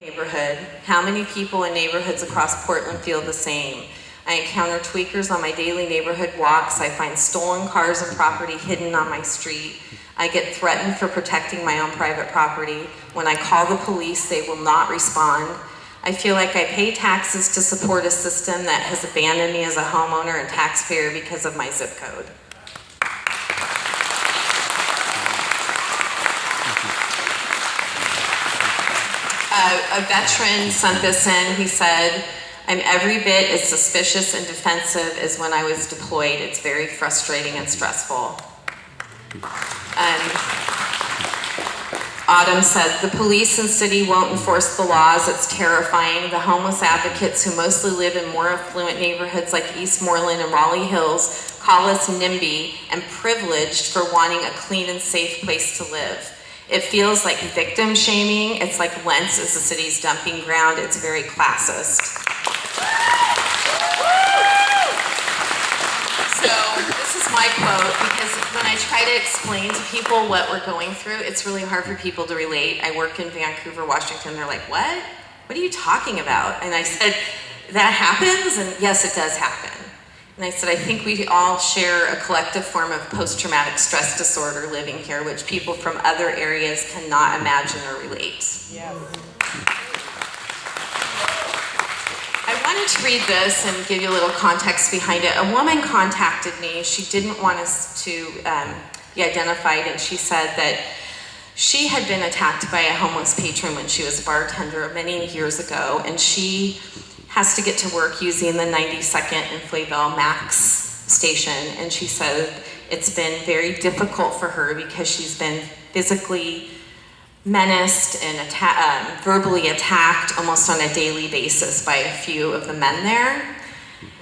Neighborhood. How many people in neighborhoods across Portland feel the same? I encounter tweakers on my daily neighborhood walks. I find stolen cars and property hidden on my street. I get threatened for protecting my own private property. When I call the police, they will not respond. I feel like I pay taxes to support a system that has abandoned me as a homeowner and taxpayer because of my zip code. A veteran sent this in. He said, I'm every bit as suspicious and defensive as when I was deployed. It's very frustrating and stressful. Autumn said, the police and city won't enforce the laws. It's terrifying. The homeless advocates who mostly live in more affluent neighborhoods like Eastmoreland and Raleigh Hills call us NIMBY and privileged for wanting a clean and safe place to live. It feels like victim shaming. It's like Lents is the city's dumping ground. It's very classist. So this is my quote, because when I try to explain to people what we're going through, it's really hard for people to relate. I work in Vancouver, Washington. They're like, what? What are you talking about? And I said, that happens? And yes, it does happen. And I said, I think we all share a collective form of post-traumatic stress disorder living here, which people from other areas cannot imagine or relate. Yes. I wanted to read this and give you a little context behind it. A woman contacted me. She didn't want us to be identified, and she said that she had been attacked by a homeless patron when she was a bartender many years ago, and she has to get to work using the 92nd and Flaybell Max station. And she said it's been very difficult for her because she's been physically menaced and verbally attacked almost on a daily basis by a few of the men there.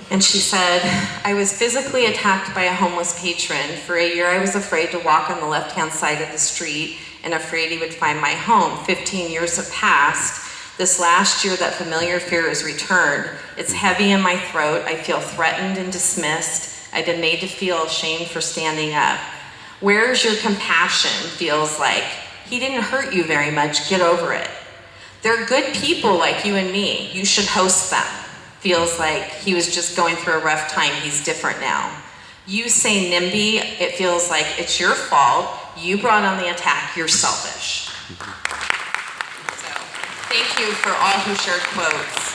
And she said, I was physically attacked by a homeless patron. For a year I was afraid to walk on the left-hand side of the street and afraid he would find my home. 15 years have passed. This last year, that familiar fear has returned. It's heavy in my throat. I feel threatened and dismissed. I've been made to feel ashamed for standing up. Where's your compassion? Feels like. He didn't hurt you very much. Get over it. They're good people like you and me. You should host them. Feels like he was just going through a rough time. He's different now. You say NIMBY. It feels like it's your fault. You brought on the attack. You're selfish. Thank you for all who shared quotes.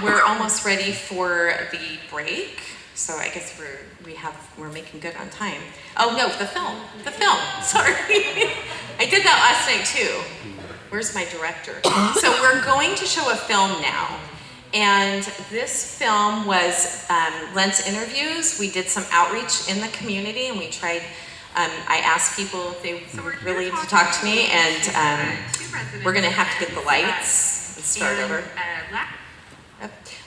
We're almost ready for the break, so I guess we're making good on time. Oh no, the film. Sorry, I did that last night too. Where's my director? So we're going to show a film now, and this film was Lents interviews. We did some outreach in the community, and we tried. I asked people if they were willing to talk to me, and we're going to have to get the lights and start over.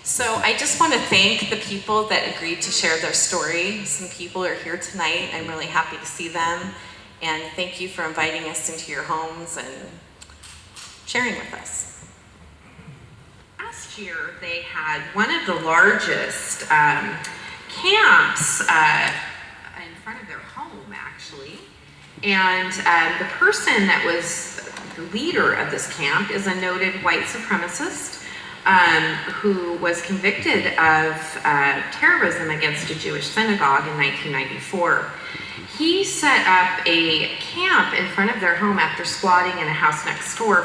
So I just want to thank the people that agreed to share their story. Some people are here tonight. I'm really happy to see them, and thank you for inviting us into your homes and sharing with us. Last year, they had one of the largest camps in front of their home, actually. And the person that was the leader of this camp is a noted white supremacist who was convicted of terrorism against a Jewish synagogue in 1994. He set up a camp in front of their home after squatting in a house next door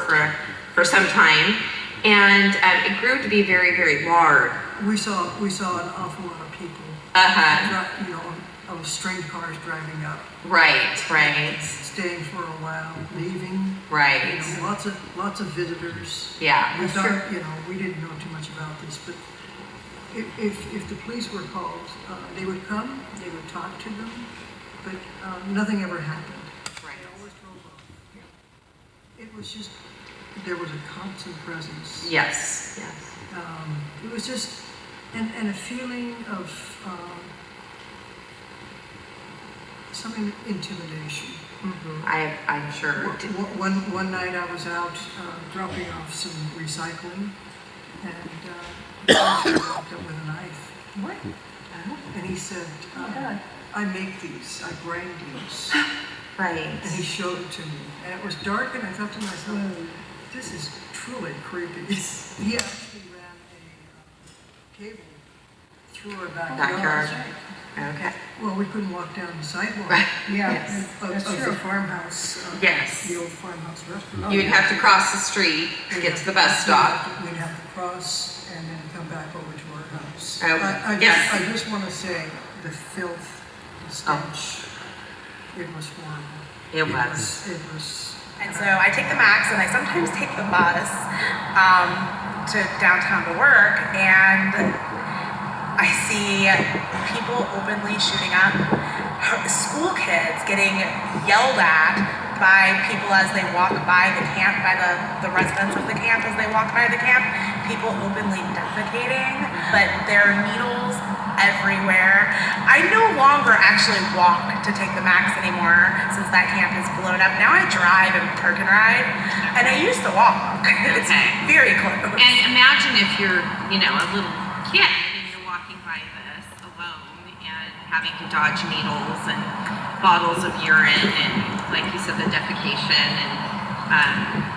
for some time, and it grew to be very, very large. We saw an awful lot of people. String cars driving up. Right. Staying for a while, leaving. Right. Lots of visitors. Yeah. We thought, we didn't know too much about this, but if the police were called, they would come, they would talk to them, but nothing ever happened. Right. They always drove off. It was just, there was a constant presence. Yes. It was just, and a feeling of some intimidation. Mm-hmm. I'm sure. One night I was out dropping off some recycling, and he walked up with a knife. What? And he said, I make these, I grind these. Right. And he showed it to me. And it was dark, and I thought to myself, this is truly creepy. He actually ran a cable through our backyard. Okay. Well, we couldn't walk down the sidewalk. Right. Yeah, Yes. of the farmhouse. Yes. The old farmhouse restaurant. You'd have to cross the street to get to the bus stop. We'd have to cross and then come back over to our house. Oh, I yes. just want to say, the filth, the stench, it was horrible. It was. It was. And so I take the Max and I sometimes take the bus to downtown to work, and I see people openly shooting up school kids getting yelled at by people as they walk by the camp, by the residents of the camp as they walk by the camp. People openly defecating, but there are needles everywhere. I no longer actually walk to take the Max anymore since that camp is blown up. Now I drive and park and ride, and I used to walk. It's very close. And imagine if you're, a little kid and you're walking by this alone and having to dodge needles and bottles of urine and, like you said, the defecation and,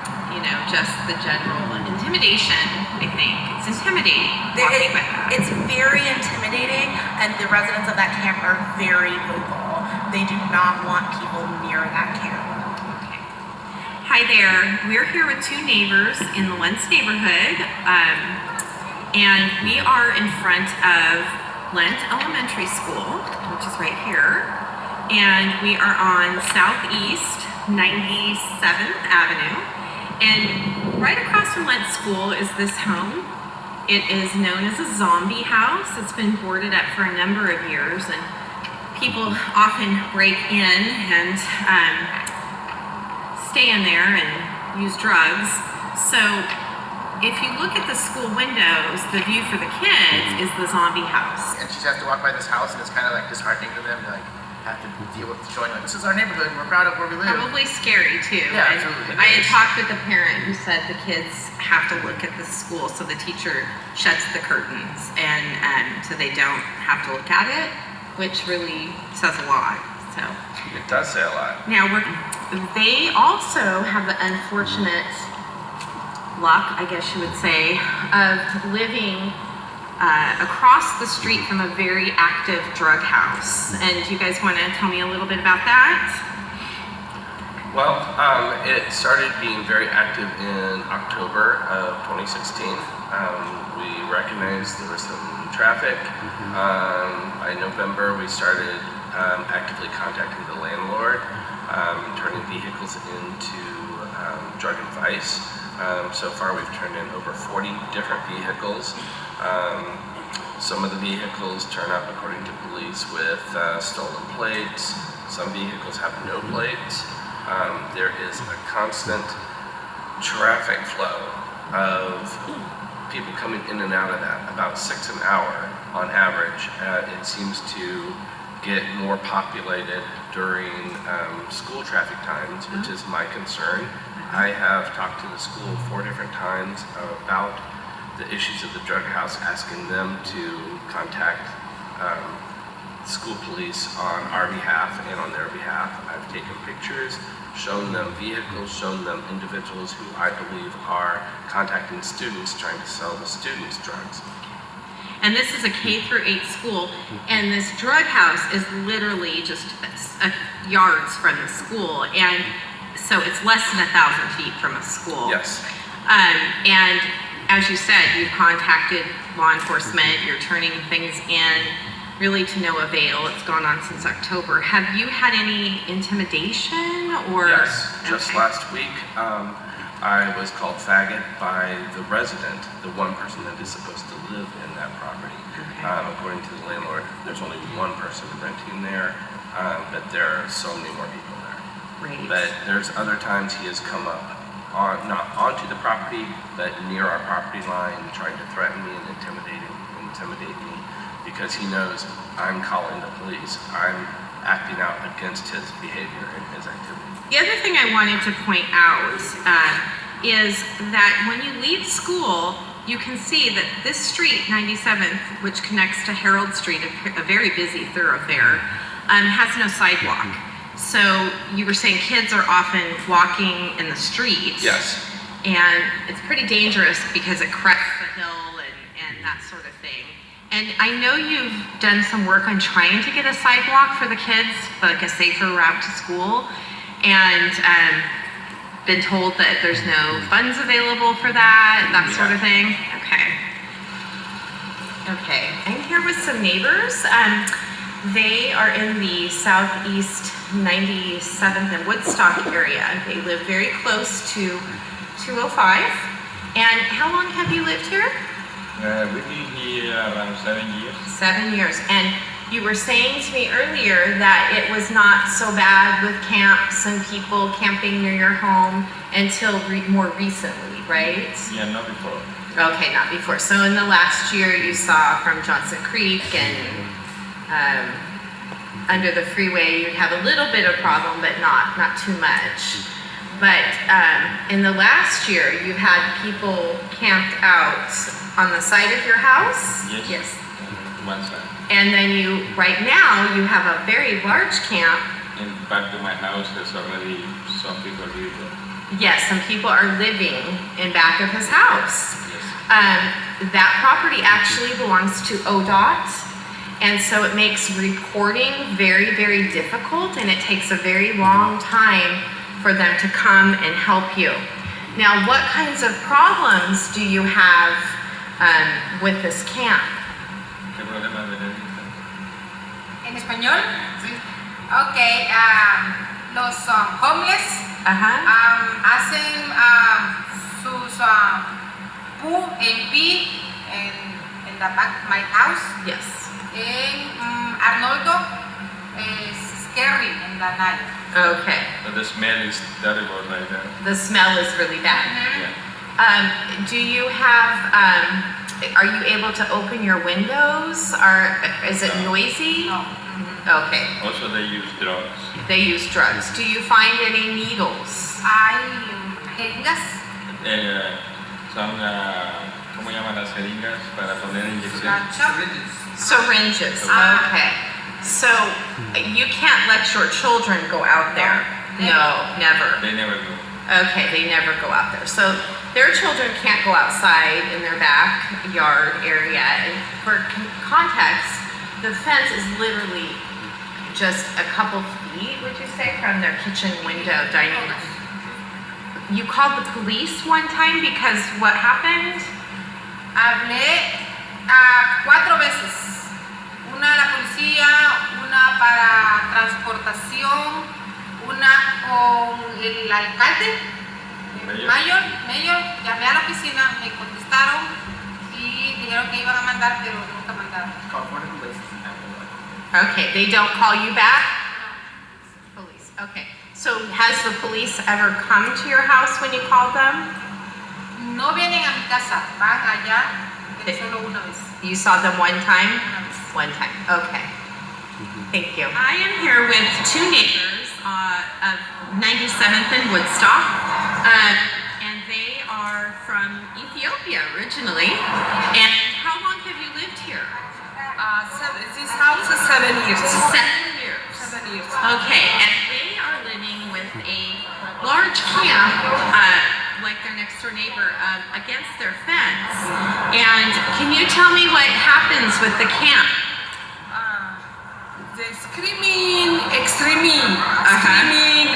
just the general intimidation, I think. It's intimidating walking by that. It's very intimidating, and the residents of that camp are very vocal. They do not want people near that camp. Okay. Hi there. We're here with two neighbors in the Lents neighborhood, and we are in front of Lent Elementary School, which is right here, and we are on Southeast 97th Avenue, and right across from Lent School is this home. It is known as a zombie house. It's been boarded up for a number of years, and people often break in and stay in there and use drugs. So if you look at the school windows, the view for the kids is the zombie house. And she has to walk by this house, and it's kind of like disheartening to them to have to deal with showing this is our neighborhood, and we're proud of where we live. Probably scary too. Yeah, And absolutely. I had talked with a parent who said the kids have to look at the school, so the teacher shuts the curtains, and so they don't have to look at it, which really says a lot. So It does say a lot. now they also have the unfortunate luck, I guess you would say, of living across the street from a very active drug house. And do you guys want to tell me a little bit about that? Well, it started being very active in October of 2016. We recognized there was some traffic. By November, we started actively contacting the landlord, turning vehicles into drug advice. So far, we've turned in over 40 different vehicles. Some of the vehicles turn up, according to police, with stolen plates. Some vehicles have no plates. There is a constant traffic flow of people coming in and out of that, about 6 an hour on average. It seems to get more populated during school traffic times, which is my concern. I have talked to the school 4 different times about the issues of the drug house, asking them to contact school police on our behalf and on their behalf. I've taken pictures, shown them vehicles, shown them individuals who I believe are contacting students, trying to sell the students drugs. And this is a K through 8 school, and this drug house is literally just yards from the school, and so it's less than 1,000 feet from a school. Yes. And as you said, you've contacted law enforcement, you're turning things in, really to no avail. It's gone on since October. Have you had any intimidation or? Yes, just Okay. last week, I was called faggot by the resident, the one person that is supposed to live in that property. According to the landlord, there's only one person renting there, but there are so many more people there. Right. But there's other times he has come up, not onto the property, but near our property line, trying to threaten me and intimidate me, because he knows I'm calling the police. I'm acting out against his behavior and his activity. The other thing I wanted to point out is that when you leave school, you can see that this street, 97th, which connects to Harold Street, a very busy thoroughfare, has no sidewalk. So you were saying kids are often walking in the streets. Yes. And it's pretty dangerous because it crests the hill and that sort of thing. And I know you've done some work on trying to get a sidewalk for the kids, like a safer route to school, and been told that there's no funds available for that sort of thing. Okay, I'm here with some neighbors. They are in the southeast 97th and Woodstock area. They live very close to 205. And how long have you lived here? We've been here around 7 years. 7 years. And you were saying to me earlier that it was not so bad with camps and people camping near your home until more recently, right? Yeah, not before. Okay, not before. So in the last year you saw from Johnson Creek and under the freeway you'd have a little bit of problem, but not too much. But in the last year you had people camped out on the side of your house? Yes. One side. And then right now you have a very large camp. In back to my house, there's already some people living there. Yes, some people are living in back of his house. Yes. That property actually belongs to ODOT, and so it makes reporting very, very difficult, and it takes a very long time for them to come and help you. Now, what kinds of problems do you have with this camp? ¿Qué problema de ¿En español? Sí. Ok, los homeless hacen sus poo and pee in the back of my house. Yes. En Arnoldo is scary in the night. Okay. But the smell is terrible right there. The smell is really bad. Yeah. Do you have, are you able to open your windows? Is it noisy? No. Okay. Also, they use drugs. They use drugs. Do you find any needles? Hay jeringas. Son, ¿cómo llaman las jeringas para poner inyecciones? Syringes. Okay. So you can't let your children go out there? No, never. They never do. Okay, they never go out there. So their children can't go outside in their backyard area. And for context, the fence is literally just a couple feet, would you say, from their kitchen window, dining room. You called the police one time because what happened? Hablé 4 veces. Una a la policía, una para transportación, una con el alcalde, el mayor. Llamé a la oficina, me contestaron y dijeron que iban a mandar, pero nunca mandaron. Okay, they don't call you back? Police, okay. So has the police ever come to your house when you called them? No vienen a mi casa, van allá, pero solo una vez. You saw them one time? Una vez. One time, okay. Thank you. I am here with 2 neighbors of 97th and Woodstock. And they are from Ethiopia originally. And how long have you lived here? This house is 7 years. 7 years. 7 years. Okay, and they are living with a large camp, like their next door neighbor, against their fence. And can you tell me what happens with the camp? They screaming, screaming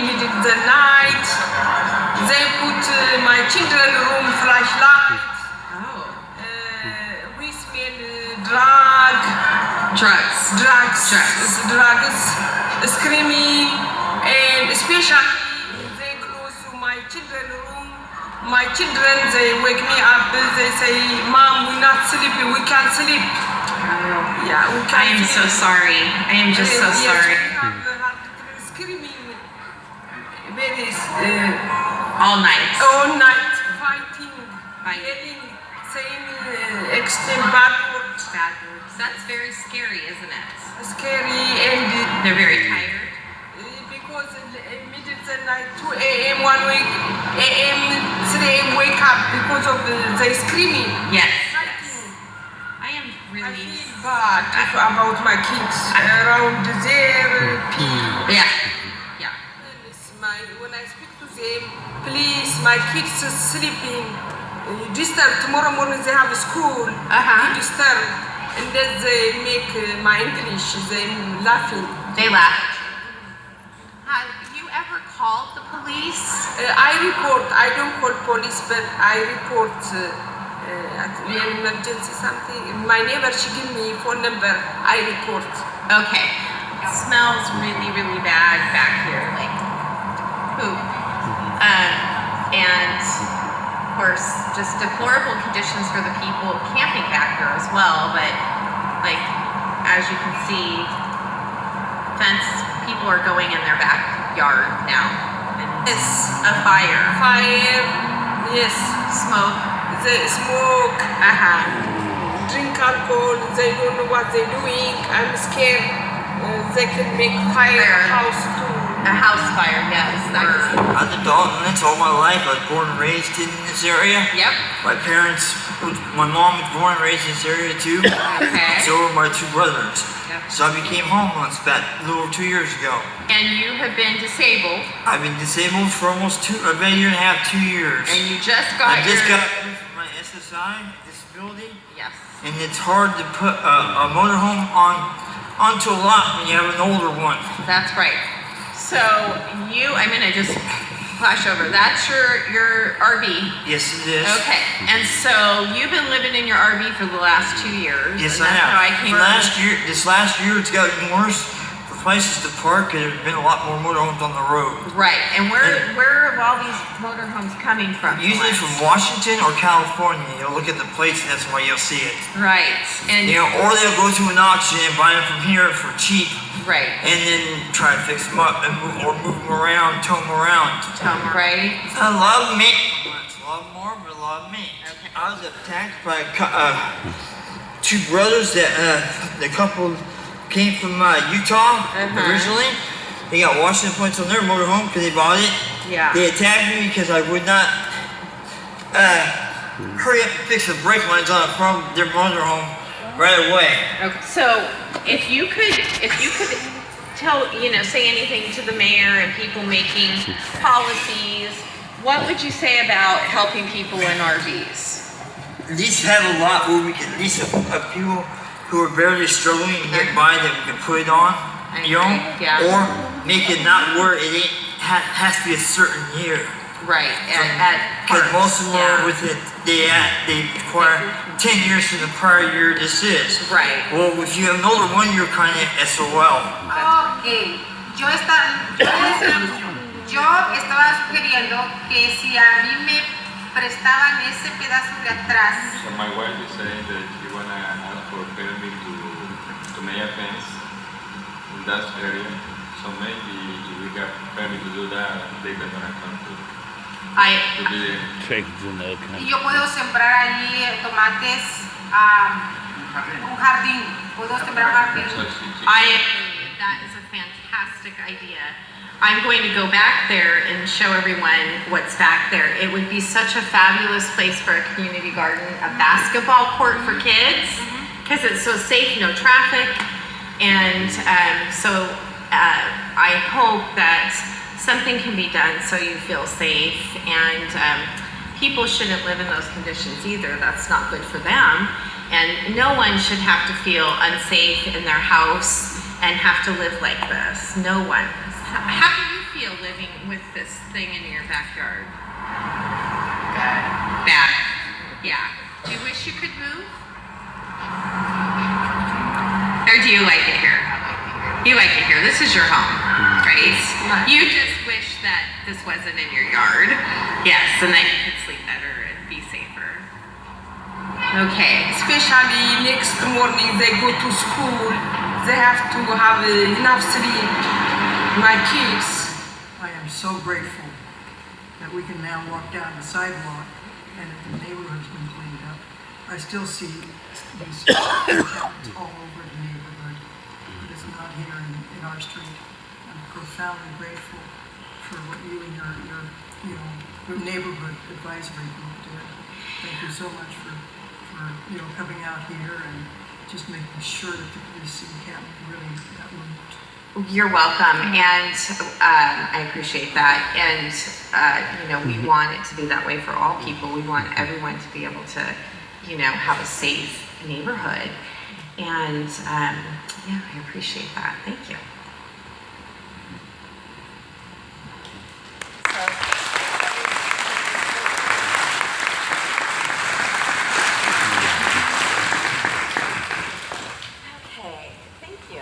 middle of the night. They put my children room flashlight. Oh. We smell drugs, screaming, and especially they close to my children room. My children, they wake me up. They say, "Mom, we're not sleeping. We can't sleep." Yeah, we can't. I am so sorry. I am just so sorry. Screaming, very All night. all night, fighting, yelling, saying extreme bad words. Bad words. That's very scary, isn't it? Scary, and They're very tired. because in middle of the night, 2 a.m., 1 week, a.m., 3 a.m. wake up because of the screaming. Yes. Fighting. I am I really. feel bad about my kids around their pee. Yeah. my kids are sleeping. Disturb. Tomorrow morning they have school. You disturb. And then they make my English, they laughing. They laugh. Have you ever called the police? I report, I don't call police, but I report at an emergency something. My neighbor, she give me phone number, I report. Okay. It smells really, really bad back here, like poop. And of course, just deplorable conditions for the people camping back here as well. But like, as you can see, people are going in their backyard now. And it's a fire. Fire, yes. Smoke. They smoke, drink alcohol, they don't know what they're doing. I'm scared they can make fire house too. A house fire, yes. I lived all in Lents all my life. I was born and raised in this area. Yep. My mom was born and raised in this area too. Okay. So were my two brothers. Yep. So I became homeless about a little over 2 years ago. And you have been disabled. I've been disabled for almost about a year and a half, 2 years. And you just got I just got my SSI disability. Yes. And it's hard to put a motorhome onto a lot when you have an older one. That's right. So I'm gonna just flash over. That's your RV. Yes, it is. Okay. And so you've been living in your RV for the last 2 years. Yes, and I that's have. How I came This last year, it's gotten worse. For places to park, there's been a lot more motorhomes on the road. Right. And where are all these motorhomes coming from? Usually from Washington or California. You'll look at the plates, and that's why you'll see it. Right. And or they'll go to an auction and buy them from here for cheap. Right. And then try to fix them up and move them around, tow them around. Right. I love me. A lot more, but a lot of me. Okay. I was attacked by two brothers that the couple came from Utah originally. They got Washington points on their motorhome because they bought it. Yeah. They attacked me because I would not hurry up and fix the brake lines on their motorhome right away. Okay. So if you could tell, say anything to the mayor and people making policies, what would you say about helping people in RVs? At least have a lot where we can at least have people who are barely struggling to get by that we can put it on, Yeah. or make it not where it has to be a certain year. Right. Because most of them are with it, they require 10 years from the prior year this is. Right. Well, if you have an older one, you're kind of SOL. Ok, yo estaba sugiriendo que si a mí me prestaban ese pedazo de atrás. So my wife is saying that she wanna ask for permit to make a fence in that area. So maybe if we got permit to do that, they're gonna come to be there. Y yo puedo sembrar allí tomates, un jardín. Puedo sembrar un jardín. So That is a fantastic idea. I'm going to go back there and show everyone what's back there. It would be such a fabulous place for a community garden, a basketball court for kids, because it's so safe, no traffic. And I hope that something can be done so you feel safe. And people shouldn't live in those conditions either. That's not good for them. And no one should have to feel unsafe in their house and have to live like this. No one. How do you feel living with this thing in your backyard? Bad. Yeah. Do you wish you could move? Or do you like it here? You like it here. This is your home, right? You just wish that this wasn't in your yard. Yes, and that you could sleep better and be safer. Okay. Especially next morning they go to school, they have to have enough sleep. My kids. I am so grateful that we can now walk down the sidewalk and the neighborhood's been cleaned up. I still see these cabins all over the neighborhood, but it's not here in our street. I'm profoundly grateful for what you and your neighborhood advisory group did. Thank you so much for coming out here and just making sure that the police encampment really got moved. You're welcome, and I appreciate that. And we want it to be that way for all people. We want everyone to be able to, have a safe neighborhood. And I appreciate that. Thank you. Okay, thank you.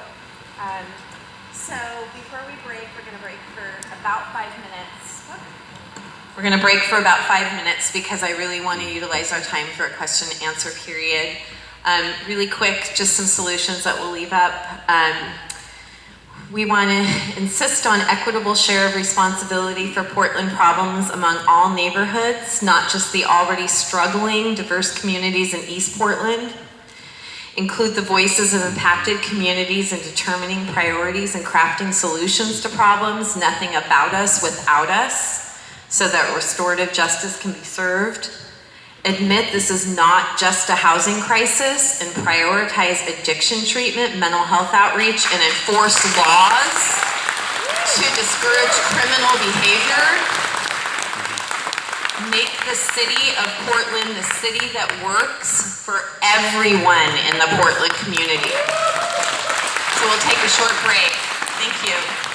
So before we break, we're going to break for about 5 minutes. We're going to break for about 5 minutes because I really want to utilize our time for a question and answer period. Really quick, just some solutions that we'll leave up. We want to insist on equitable share of responsibility for Portland problems among all neighborhoods, not just the already struggling diverse communities in East Portland. Include the voices of impacted communities in determining priorities and crafting solutions to problems, nothing about us without us, so that restorative justice can be served. Admit this is not just a housing crisis and prioritize addiction treatment, mental health outreach, and enforce laws to discourage criminal behavior. Make the city of Portland the city that works for everyone in the Portland community. So we'll take a short break. Thank you.